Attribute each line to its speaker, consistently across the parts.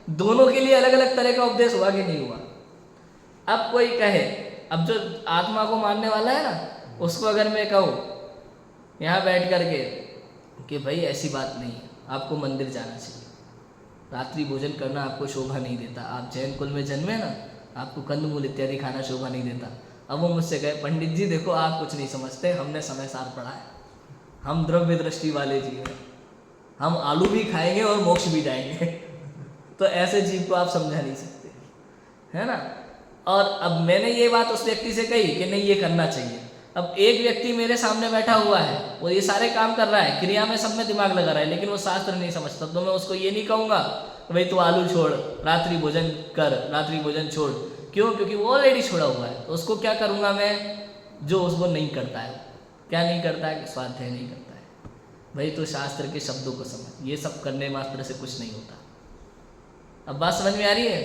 Speaker 1: दोनों के लिए अलग अलग तरह का उपदेश हुआ कि नहीं हुआ? अब कोई कहे, अब जो आत्मा को मानने वाला है ना, उसको अगर मैं कहूँ यहाँ बैठ करके कि भाई ऐसी बात नहीं है, आपको मंदिर जाना चाहिए, रात्रि भोजन करना आपको शोभा नहीं देता, आप जैन कुल में जन्मे ना, आपको कंदमूल इत्यादि खाना शोभा नहीं देता। अब वो मुझसे कहे पंडित जी देखो आप कुछ नहीं समझते, हमने समय सार पढ़ा है, हम द्रव्य दृष्टि वाले जीव हैं, हम आलू भी खाएंगे और मोक्ष भी जाएंगे तो ऐसे जीव को आप समझा नहीं सकते, है ना। और अब मैंने ये बात उस व्यक्ति से कही कि नहीं ये करना चाहिए। अब एक व्यक्ति मेरे सामने बैठा हुआ है, वो ये सारे काम कर रहा है, क्रिया में सब में दिमाग लगा रहा है, लेकिन वो शास्त्र नहीं समझता, तो मैं उसको ये नहीं कहूँगा भाई तू आलू छोड़, रात्रि भोजन कर, रात्रि भोजन छोड़। क्यों? क्योंकि वो ऑलरेडी छोड़ा हुआ है। तो उसको क्या करूँगा मैं, जो उसको नहीं करता है। क्या नहीं करता है? स्वाध्याय नहीं करता है। भाई तो शास्त्र के शब्दों को समझ, ये सब करने मात्र से कुछ नहीं होता। अब बात समझ में आ रही है?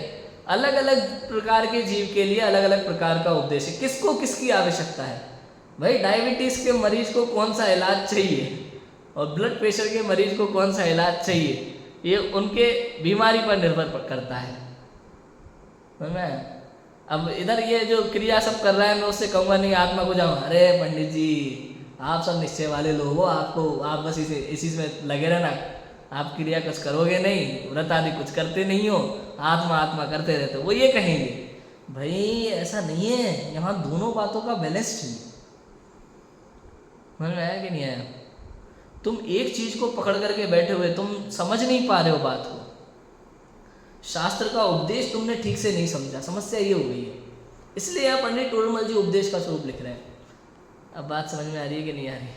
Speaker 1: अलग अलग प्रकार के जीव के लिए अलग अलग प्रकार का उपदेश है। किसको किसकी आवश्यकता है? भाई डायबिटीज के मरीज को कौन सा इलाज चाहिए और ब्लड प्रेशर के मरीज को कौन सा इलाज चाहिए, ये उनके बीमारी पर निर्भर करता है। समझ में? अब इधर ये जो क्रिया सब कर रहा है, मैं उससे कहूँगा नहीं आत्मा को जाऊँ, अरे पंडित जी आप सब निश्चय वाले लोग हो, आपको आप बस इसी में लगे रहना, आप क्रिया कुछ करोगे नहीं, व्रत आदि कुछ करते नहीं हो, आत्मा आत्मा करते रहते हो। वो ये कहेंगे भाई ऐसा नहीं है, यहाँ दोनों बातों का बैलेंस चाहिए। समझ में आया कि नहीं आया? तुम एक चीज को पकड़ करके बैठे हुए, तुम समझ नहीं पा रहे हो बात को, शास्त्र का उपदेश तुमने ठीक से नहीं समझा, समस्या ये हो गई है। इसलिए यहाँ पंडित टोडरमल जी उपदेश का स्वरूप लिख रहे हैं। अब बात समझ में आ रही है कि नहीं आ रही?